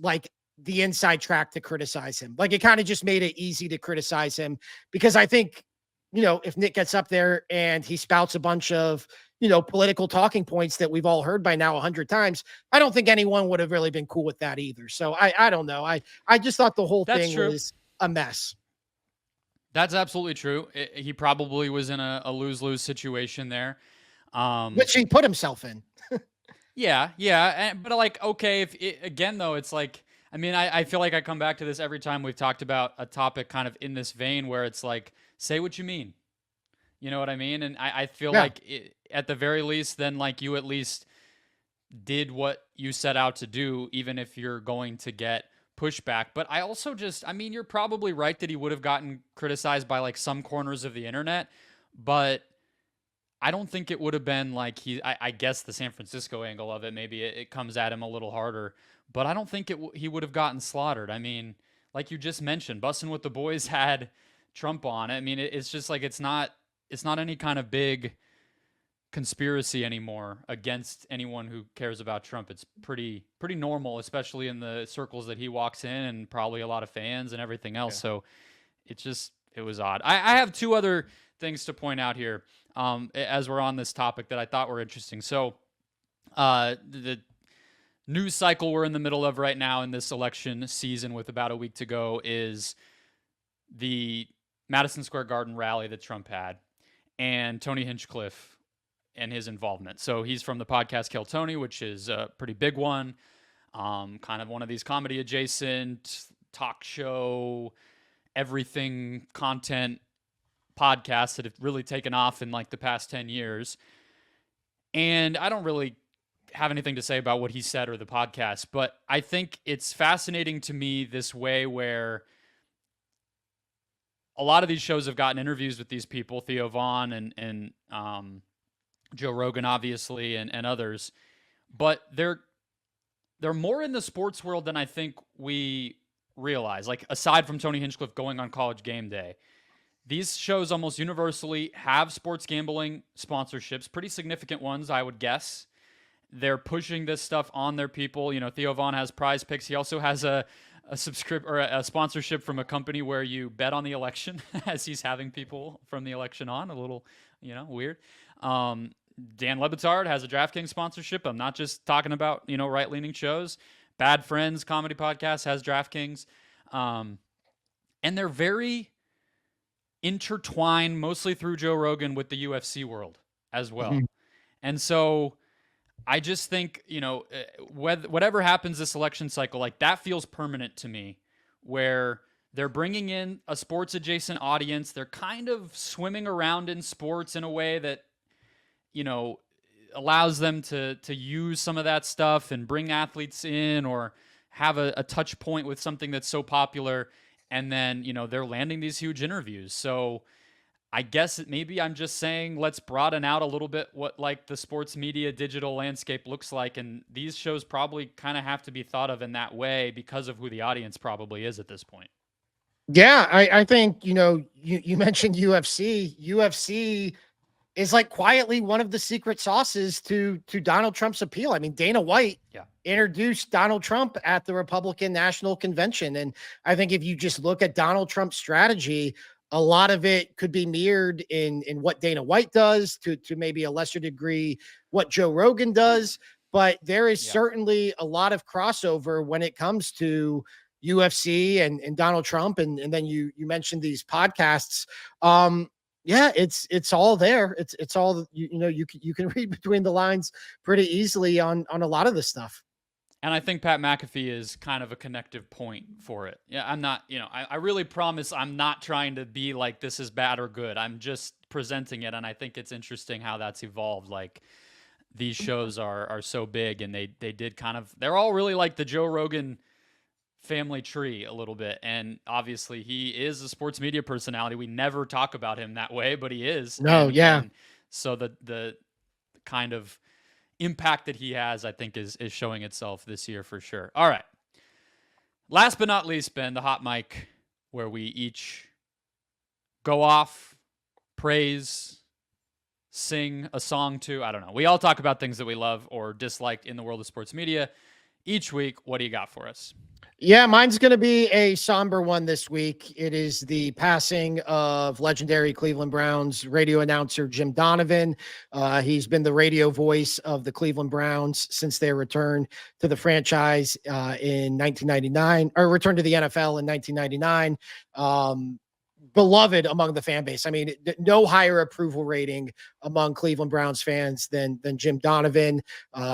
the inside track to criticize him. Like, it kind of just made it easy to criticize him, because I think, if Nick gets up there and he spouts a bunch of, political talking points that we've all heard by now 100 times, I don't think anyone would have really been cool with that either. So I don't know. I just thought the whole thing was a mess. That's absolutely true. He probably was in a lose-lose situation there. Which he put himself in. Yeah. But okay, again, though, it's like, I mean, I feel like I come back to this every time we've talked about a topic kind of in this vein where it's like, say what you mean. You know what I mean? And I feel like at the very least, then you at least did what you set out to do, even if you're going to get pushback. But I also you're probably right that he would have gotten criticized by some corners of the internet, but I don't think it would have been I guess the San Francisco angle of it, maybe it comes at him a little harder, but I don't think he would have gotten slaughtered. I mean, like you just mentioned, Bussin' with the Boys had Trump on. I mean, it's just it's not any kind of big conspiracy anymore against anyone who cares about Trump. It's pretty normal, especially in the circles that he walks in, and probably a lot of fans and everything else. Yeah. So it was odd. I have two other things to point out here as we're on this topic that I thought were interesting. So the news cycle we're in the middle of right now in this election season with about a week to go is the Madison Square Garden rally that Trump had and Tony Hinchcliffe and his involvement. So he's from the podcast Kill Tony, which is a pretty big one, kind of one of these comedy adjacent talk show, everything content podcasts that have really taken off in the past 10 years. And I don't really have anything to say about what he said or the podcast, but I think it's fascinating to me this way where a lot of these shows have gotten interviews with these people, Theo Vaughn and Joe Rogan, obviously, and others, but they're more in the sports world than I think we realize. Aside from Tony Hinchcliffe going on College Game Day, these shows almost universally have sports gambling sponsorships, pretty significant ones, I would guess. They're pushing this stuff on their people. Theo Vaughn has Prize Picks. He also has a sponsorship from a company where you bet on the election as he's having people from the election on. A little, weird. Dan Le Batard has a DraftKings sponsorship. I'm not just talking about, right-leaning shows. Bad Friends comedy podcast has DraftKings. And they're very intertwined, mostly through Joe Rogan, with the UFC world as well. Mm-hmm. And so I just think, whatever happens this election cycle, that feels permanent to me, where they're bringing in a sports adjacent audience. They're kind of swimming around in sports in a way that, allows them to use some of that stuff and bring athletes in or have a touch point with something that's so popular. And then, they're landing these huge interviews. So I guess maybe I'm just saying, let's broaden out a little bit what the sports media digital landscape looks like. And these shows probably kind of have to be thought of in that way because of who the audience probably is at this point. Yeah, I think, you mentioned UFC. UFC is like quietly one of the secret sauces to Donald Trump's appeal. I mean, Dana White Yeah. introduced Donald Trump at the Republican National Convention. And I think if you just look at Donald Trump's strategy, a lot of it could be mirrored in what Dana White does, to maybe a lesser degree what Joe Rogan does. But there is Yeah. certainly a lot of crossover when it comes to UFC and Donald Trump. And then you mentioned these podcasts. Yeah, it's all there. It's all, you can read between the lines pretty easily on a lot of this stuff. And I think Pat McAfee is kind of a connective point for it. Yeah, I'm not, I really promise I'm not trying to be like this is bad or good. I'm just presenting it, and I think it's interesting how that's evolved. Like, these shows are so big, and they did kind of, they're all really like the Joe Rogan family tree a little bit. And obviously he is a sports media personality. We never talk about him that way, but he is. No, yeah. And so the kind of impact that he has, I think, is showing itself this year for sure. All right. Last but not least, Ben, the hot mic, where we each go off, praise, sing a song to, I don't know. We all talk about things that we love or dislike in the world of sports media. Each week, what do you got for us? Yeah, mine's going to be a somber one this week. It is the passing of legendary Cleveland Browns radio announcer Jim Donovan. He's been the radio voice of the Cleveland Browns since their return to the franchise in 1999, or return to the NFL in 1999. Beloved among the fan base. I mean, no higher approval rating among Cleveland Browns fans than Jim Donovan.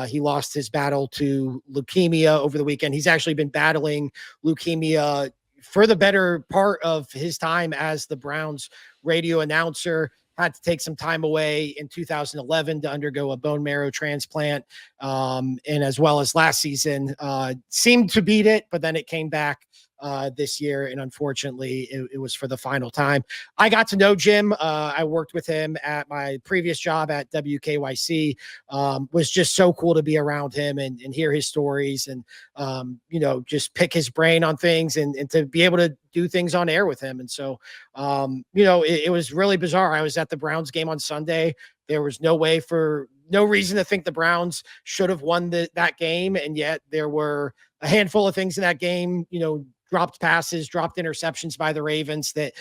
He lost his battle to leukemia over the weekend. He's actually been battling leukemia for the better part of his time as the Browns radio announcer. Had to take some time away in 2011 to undergo a bone marrow transplant. And as well as last season, seemed to beat it, but then it came back this year. And unfortunately, it was for the final time. I got to know Jim. I worked with him at my previous job at WKYC. Was just so cool to be around him and hear his stories and, just pick his brain on things and to be able to do things on air with him. And so, it was really bizarre. I was at the Browns game on Sunday. There was no reason to think the Browns should have won that game. And yet there were a handful of things in that game, dropped passes, dropped interceptions by the Ravens that,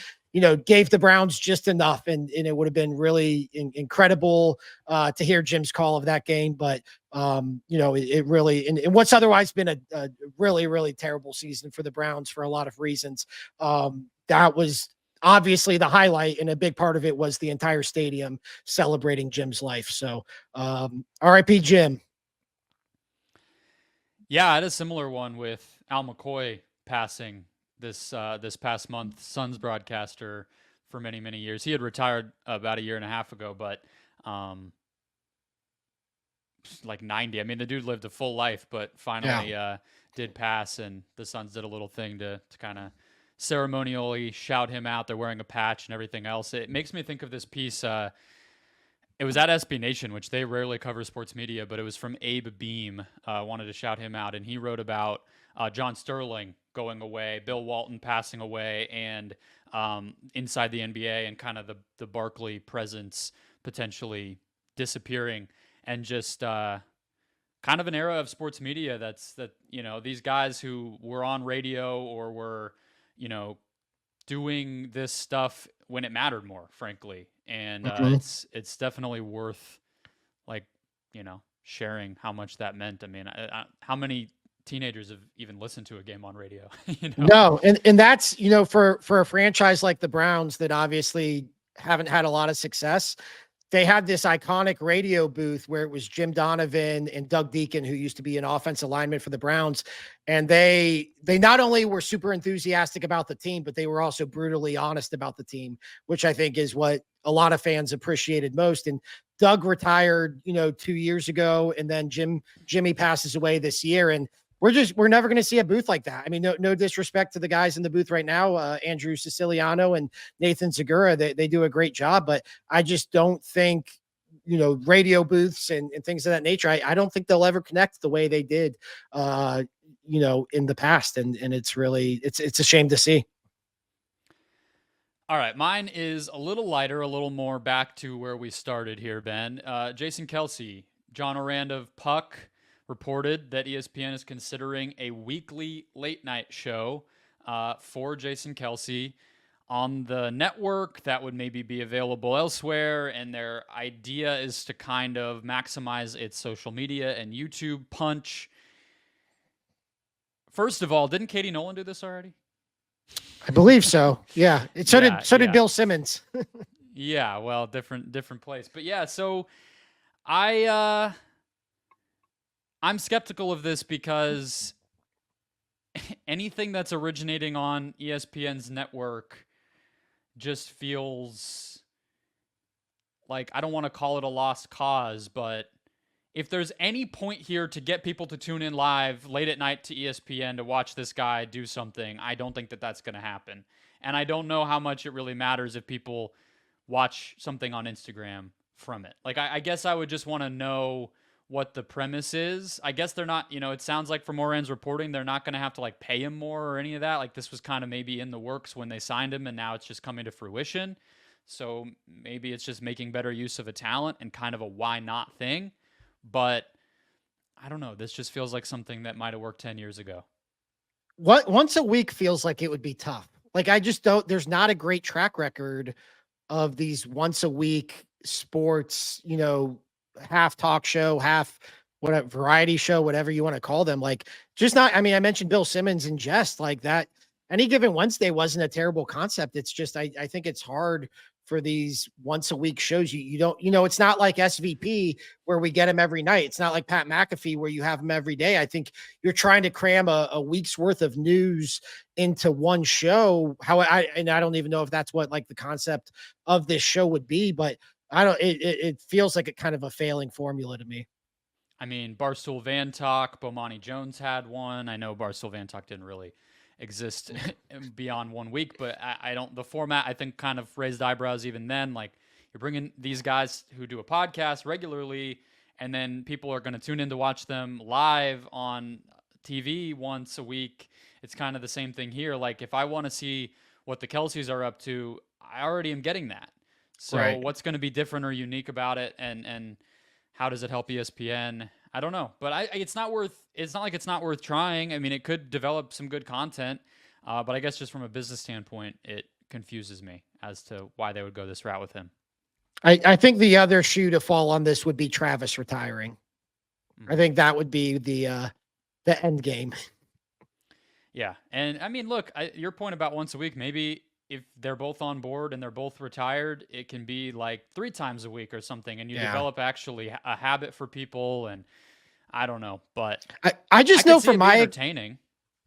gave the Browns just enough. And it would have been really incredible to hear Jim's call of that game. But, it really, and what's otherwise been a really, really terrible season for the Browns for a lot of reasons. That was obviously the highlight, and a big part of it was the entire stadium celebrating Jim's life. So RIP Jim. Yeah, I had a similar one with Al McCoy passing this past month. Suns broadcaster for many, many years. He had retired about a year and a half ago, but like 90. I mean, the dude lived a full life, but finally did pass, and the Suns did a little thing to kind of ceremonially shout him out. They're wearing a patch and everything else. It makes me think of this piece. It was at SB Nation, which they rarely cover sports media, but it was from Abe Beam. Wanted to shout him out, and he wrote about John Sterling going away, Bill Walton passing away, and inside the NBA and kind of the Barkley presence potentially disappearing, and just kind of an era of sports media that these guys who were on radio or were doing this stuff when it mattered more, frankly. And it's definitely worth sharing how much that meant. I mean, how many teenagers have even listened to a game on radio? No, and that's for a franchise like the Browns that obviously haven't had a lot of success. They had this iconic radio booth where it was Jim Donovan and Doug Deacon, who used to be an offensive lineman for the Browns. And they not only were super enthusiastic about the team, but they were also brutally honest about the team, which I think is what a lot of fans appreciated most. And Doug retired, 2 years ago, and then Jimmy passes away this year. And we're never going to see a booth like that. I mean, no disrespect to the guys in the booth right now, Andrew Siciliano and Nathan Zagura. They do a great job, but I just don't think, radio booths and things of that nature, I don't think they'll ever connect the way they did, in the past. And it's really, it's a shame to see. All right, mine is a little lighter, a little more back to where we started here, Ben. Jason Kelce, John Orand of Puck reported that ESPN is considering a weekly late night show for Jason Kelce on the network that would maybe be available elsewhere. And their idea is to kind of maximize its social media and YouTube punch. First of all, didn't Katie Nolan do this already? I believe so. Yeah. So did Yeah. Bill Simmons. Yeah, well, different place. But yeah, so I'm skeptical of this because anything that's originating on ESPN's network just feels like, I don't want to call it a lost cause, but if there's any point here to get people to tune in live late at night to ESPN to watch this guy do something, I don't think that that's going to happen. And I don't know how much it really matters if people watch something on Instagram from it. Like, I guess I would just want to know what the premise is. I guess they're not, it sounds like from Moran's reporting, they're not going to have to like pay him more or any of that. Like, this was kind of maybe in the works when they signed him, and now it's just coming to fruition. So maybe it's just making better use of a talent and kind of a why not thing. But I don't know. This just feels like something that might have worked 10 years ago. Once a week feels like it would be tough. Like, I just don't, there's not a great track record of these once a week sports, half talk show, half whatever variety show, whatever you want to call them. Like, just not, I mean, I mentioned Bill Simmons in jest like that. Any given Wednesday wasn't a terrible concept. It's just, I think it's hard for these once a week shows. You don't, it's not like SVP where we get them every night. It's not like Pat McAfee where you have them every day. I think you're trying to cram a week's worth of news into one show. I don't even know if that's what like the concept of this show would be, but it feels like a kind of a failing formula to me. I mean, Barstool Van Talk, Bomani Jones had one. I know Barstool Van Talk didn't really exist beyond 1 week, but I don't, the format I think kind of raised eyebrows even then. Like, you're bringing these guys who do a podcast regularly, and then people are going to tune in to watch them live on TV once a week. It's kind of the same thing here. Like, if I want to see what the Kelces are up to, I already am getting that. So Right. What's going to be different or unique about it, and how does it help ESPN? I don't know, but it's not like it's not worth trying. I mean, it could develop some good content, but I guess just from a business standpoint, it confuses me as to why they would go this route with him. I think the other shoe to fall on this would be Travis retiring. I think that would be the end game. Yeah. And I mean, look, your point about once a week, maybe if they're both on board and they're both retired, it can be like 3 times a week or something, and you develop actually a habit for people. And I don't know, but I just know from my entertaining.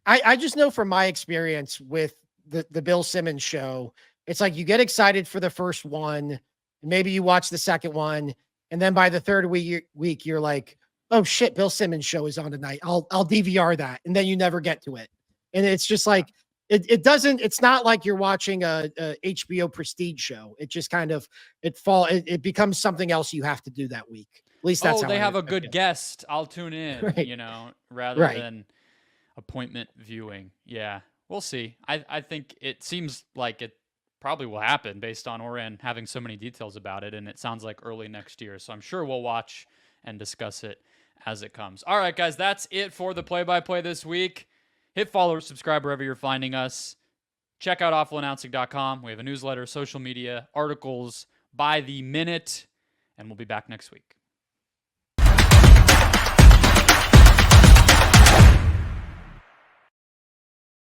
I just know from my experience with the Bill Simmons show, it's like you get excited for the first one, maybe you watch the second one, and then by the third week you're like, oh shit, Bill Simmons show is on tonight. I'll DVR that, and then you never get to it. And it's just like it's not like you're watching a HBO prestige show. It just kind of it becomes something else you have to do that week. At least that's how they have a good guest, I'll tune in, right. rather than appointment viewing. Yeah, we'll see. I think it seems like it probably will happen based on Oren having so many details about it, and it sounds like early next year. So I'm sure we'll watch and discuss it as it comes. All right, guys, that's it for the play-by-play this week. Hit follow or subscribe wherever you're finding us. Check out awfulannouncing.com. We have a newsletter, social media, articles by the minute, and we'll be back next week.